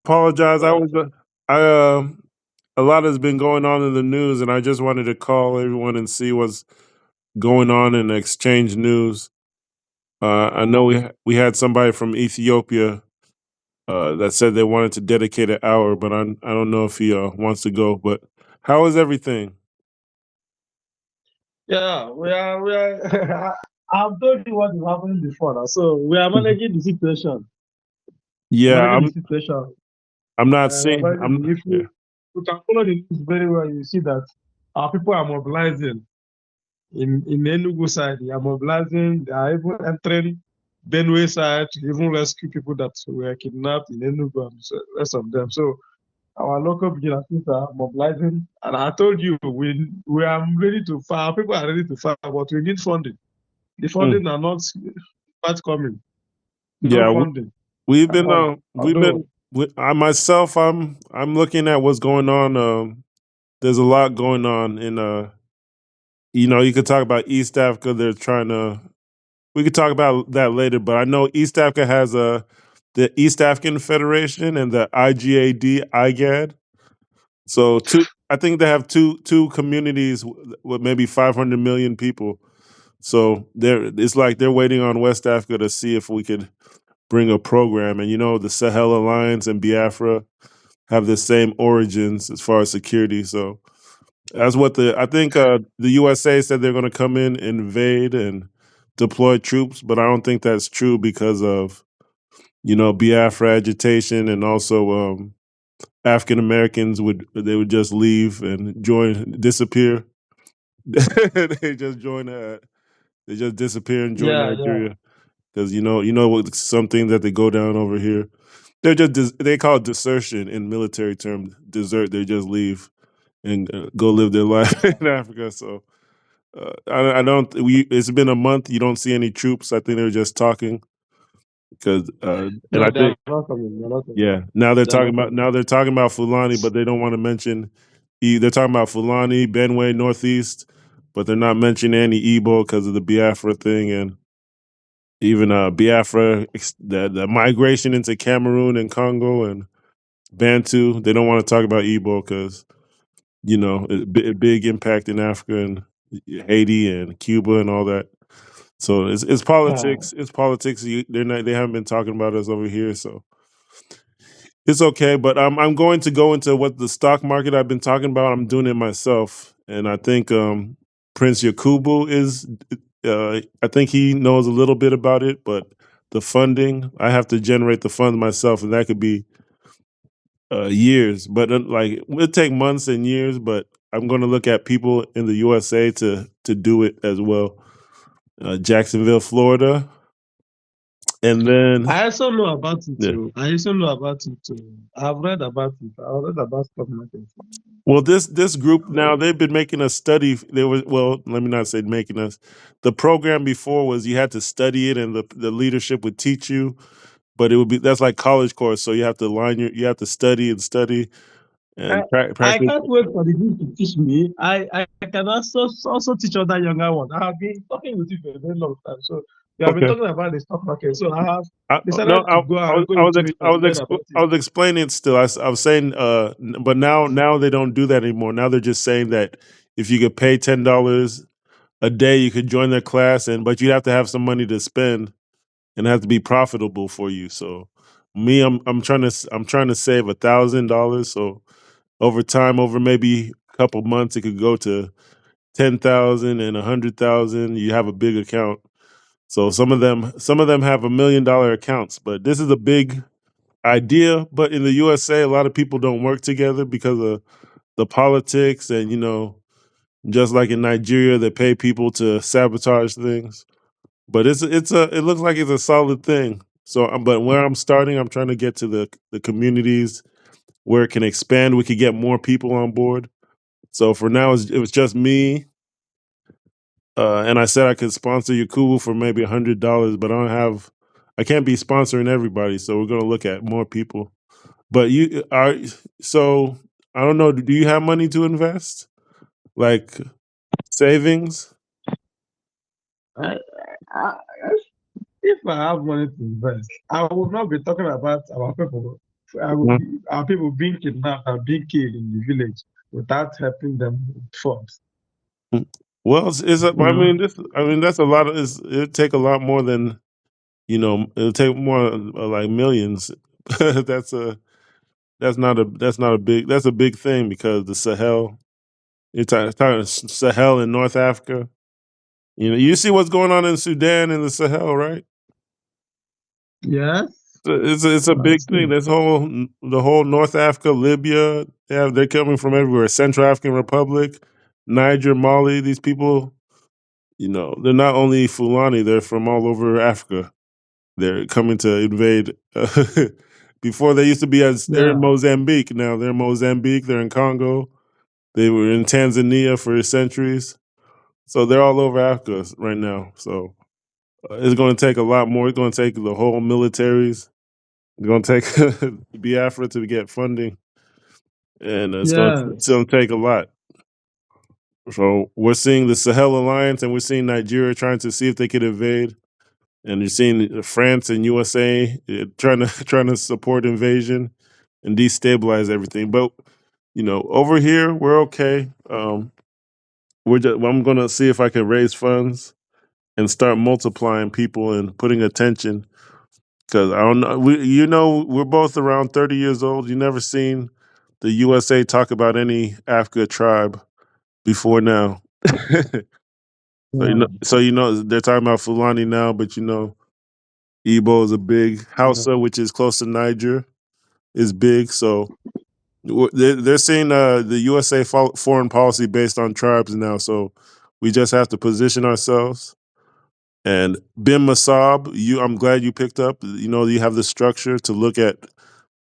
apologize. A lot has been going on in the news, and I just wanted to call everyone and see what's going on and exchange news. I know we had somebody from Ethiopia that said they wanted to dedicate an hour, but I don't know if he wants to go. But how is everything? Yeah, I've told you what is happening before now. So we are managing the situation. Yeah, Managing the situation. I'm not We're seeing. managing if Yeah. you can follow the news very well, you see that our people are mobilizing in Enugu side. They are mobilizing. They are even entering Benue side to even rescue people that were kidnapped in Enugu and the rest of them. So our local vigilantes are mobilizing. And I told you, we are ready to fight. Our people are ready to fight, but we need funding. The Mm. funding are not forthcoming. No Yeah, funding we've at been all. we've Although, been I myself I'm looking at what's going on. There's a lot going on in you could talk about East Africa. They're trying to. We could talk about that later, but I know East Africa has the East African Federation and the IGAD. So I think they have two communities with maybe 500 million people. So it's like they're waiting on West Africa to see if we could bring a program. And the Sahel Alliance and Biafra have the same origins as far as security. So that's what I think the USA said they're going to come in, invade, and deploy troops, but I don't think that's true because of Biafra agitation, and also African Americans would just leave and disappear. they just join. They just disappear and join yeah, yeah, Nigeria because what something that they go down over here. They call it desertion in military terms. Desert. They just leave and go live their life in Africa. So I don't. It's been a month. You don't see any troops. I think they're just talking because, and no, I they are think, not coming. They are not coming. yeah. Now they're They are talking not about coming. Fulani, but they don't want to mention. They're talking about Fulani, Benue, Northeast, but they're not mentioning any Igbo because of the Biafra thing, and even Biafra, the migration into Cameroon and Congo and Bantu. They don't want to talk about Igbo because a big impact in Africa and Haiti and Cuba and all that. So it's Yeah, politics. It's politics. They haven't been talking about us over here, so it's okay. But I'm going to go into what the stock market I've been talking about. I'm doing it myself, and I think Prince Yakubu is. I think he knows a little bit about it, but the funding I have to generate the funds myself, and that could be years. But like it'll take months and years. But I'm going to look at people in the USA to do it as well. Jacksonville, Florida, and then I also know about it yeah. too. I also know about it too. I've read about it. I've read about stock market. Well, this group now they've been making us study. They were well, let me not say making us. The program before was you had to study it, and the leadership would teach you. But it would be that's like college course, so you have to study and study I, and I practice. can't wait for the group to teach me. I can also teach other younger ones. I have been talking with you for a very long time. So we have been Okay. talking about the stock market. So I have No, decided to go and go into it and learn about I it. was explaining it still. I was saying, but now they don't do that anymore. Now they're just saying that if you could pay $10 a day, you could join their class, but you have to have some money to spend and it has to be profitable for you. So me, I'm trying to save $1,000. So over time, over maybe a couple months, it could go to 10,000 and 100,000. You have a big account. So some of them have $1 million accounts, but this is a big idea. But in the USA, a lot of people don't work together because of the politics, and just like in Nigeria, they pay people to sabotage things. But it looks like it's a solid thing. So, but where I'm starting, I'm trying to get to the communities where it can expand. We could get more people on board. So for now, it was just me, and I said I could sponsor Yakubu for maybe $100, but I can't be sponsoring everybody. So we're gonna look at more people. But you are so I don't know. Do you have money to invest, like savings? I, I, if I have money to invest, I will not be talking about our people. Are people being kidnapped and being killed in the village without helping them with funds? Well, You I know? mean, that's a lot of. It'd take a lot more than It'll take more like millions. that's a that's not a big that's a big thing because the Sahel. You're talking Sahel in North Africa. You see what's going on in Sudan and the Sahel, right? Yes, It's a I big see. thing. The whole North Africa, Libya. They're coming from everywhere. Central African Republic, Niger, Mali. These people, they're not only Fulani. They're from all over Africa. They're coming to invade. Before they used to be they're in Yeah, Mozambique. Now they're in Mozambique. They're in Congo. They were in Tanzania for centuries. So they're all over Africa right now. So it's going to take a lot more. It's going to take the whole militaries. It's going to take Biafra to get funding, and it's yes, going to take a lot. So we're seeing the Sahel alliance, and we're seeing Nigeria trying to see if they could invade, and you're seeing France and USA trying to trying to support invasion and destabilize everything. But over here we're okay. I'm going to see if I can raise funds and start multiplying people and putting attention. Because I don't know, we're both around 30 years old. You never seen the USA talk about any Africa tribe before now. yeah, So they're talking about Fulani now, but Igbo is a big yeah, Hausa, which is close to Niger, is big. So they're seeing the USA foreign policy based on tribes now. So we just have to position ourselves. And Bin Masab, I'm glad you picked up. You have the structure to look at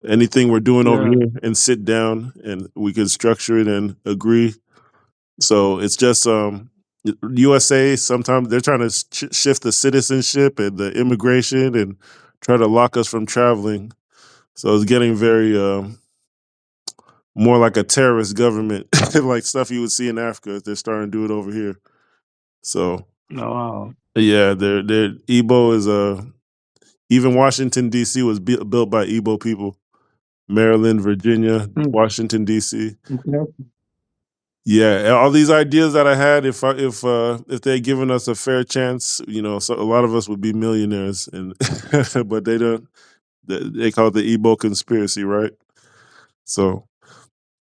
anything we're doing over yeah. here and sit down and we can structure it and agree. So it's just USA. Sometimes they're trying to shift the citizenship and the immigration and try to lock us from traveling. So it's getting very more like a terrorist government, like stuff you would see in Africa. They're starting to do it over here. So Oh, wow. yeah, they're Igbo is even Washington D.C. was built by Igbo people. Maryland, Virginia, Hmm. Washington D.C. Interesting. Yeah, all these ideas that I had, if they had given us a fair chance, so a lot of us would be millionaires, and but they don't. They call it the Igbo conspiracy, right? So,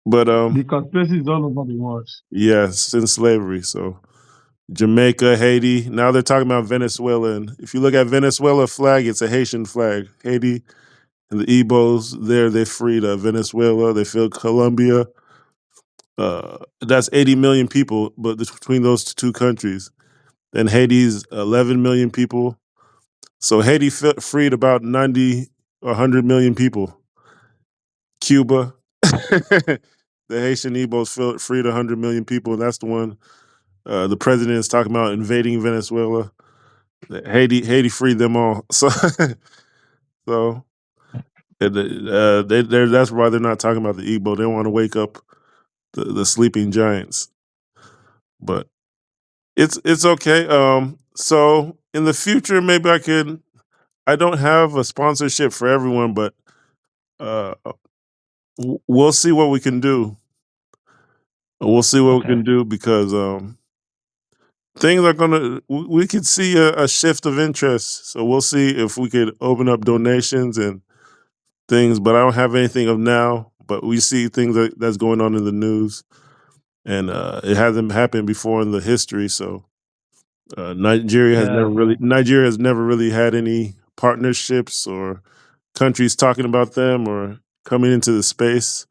but The conspiracy is all over the world. yeah, since slavery, so Jamaica, Haiti. Now they're talking about Venezuela, and if you look at Venezuela flag, it's a Haitian flag. Haiti and the Igbos there, they freed Venezuela. They filled Colombia. That's 80 million people, but between those two countries. Then Haiti's 11 million people. So Haiti freed about 90 or 100 million people. Cuba, the Haitian Igbos freed 100 million people. And that's the one the president is talking about invading Venezuela. Haiti freed them all. So that's why they're not talking about the Igbo. They want to wake up the sleeping giants. But it's okay. So in the future, maybe I don't have a sponsorship for everyone, but uh, we'll see what we can do. We'll see what we Okay. can do because things are gonna. We could see a shift of interest. So we'll see if we could open up donations and things. But I don't have anything of now. But we see things that's going on in the news, and it hasn't happened before in the history. So Yes. Nigeria has never really had any partnerships or countries talking about them or coming into the space.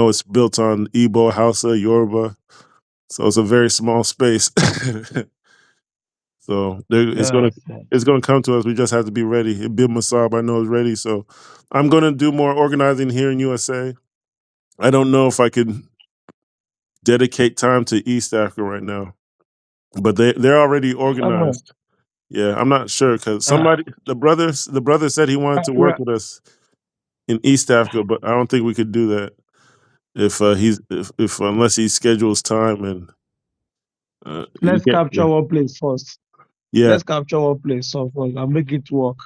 It's built on Igbo, Hausa, Yoruba, so it's a very small space. So Yes. Yes. it's gonna come to us. We just have to be ready. Ibn Masab, I know, is ready. So I'm gonna do more organizing here in USA. I don't know if I can dedicate time to East Africa right now, but they're already Okay. organized. Yeah, I'm not sure because Uh, the brother said he wanted to work well, with us in East Africa, but I don't think we could do that if unless he schedules time and you let's can't. capture one place first. Yeah. Let's capture one place so first and make it work.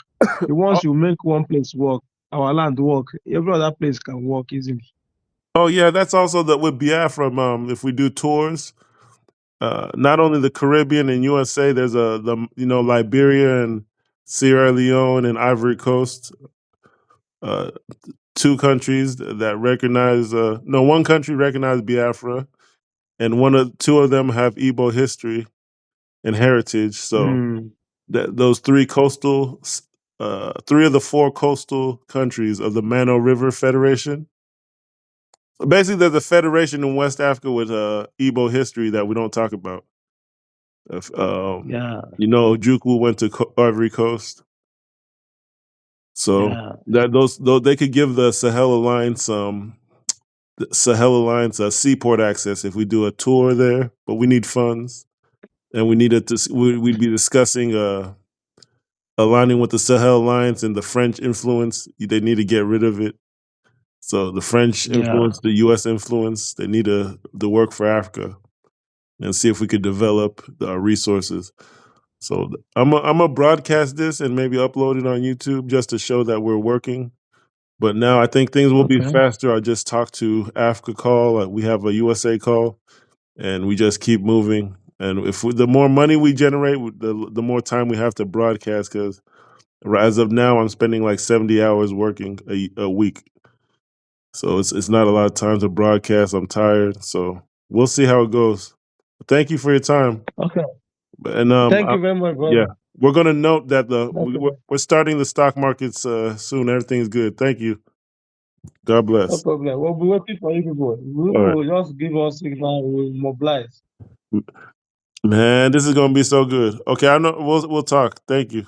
Once you make one place work, our land work. Every other place can work easily. Oh yeah, that's also the with Biafra. If we do tours, not only the Caribbean and USA, there's Liberia and Sierra Leone and Ivory Coast, uh, two countries that recognize. No, one country recognized Biafra, and two of them have Igbo history and heritage. So those three of the four coastal countries of the Mano River Federation. Basically, there's a federation in West Africa with Igbo history that we don't talk about. Yeah, Ojukwu went to Ivory Coast, so yeah, that those they could give the Sahel Alliance seaport access if we do a tour there, but we need funds, and we'd be discussing aligning with the Sahel Alliance and the French influence. They need to get rid of it. So the French yeah. influence, the U.S. influence, they need to work for Africa and see if we could develop the resources. So I'm a broadcast this and maybe upload it on YouTube just to show that we're working. But now I think things will be Okay, faster. I just talked to Africa call. We have a USA call, and we just keep moving. And the more money we generate, the more time we have to broadcast. Because as of now, I'm spending like 70 hours working a week. So it's not a lot of time to broadcast. I'm tired. So we'll see how it goes. Thank you for your time. okay. And Thank you very much, yeah, brother. we're going to note that Okay. we're starting the stock markets soon. Everything's good. Thank you. God No bless. problem. We'll be waiting for you people. You All people right, will just give us signal, we'll mobilize. man. This is going to be so good. Okay, I know. We'll talk. Thank you.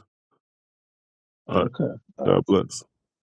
All right. Okay. God bless.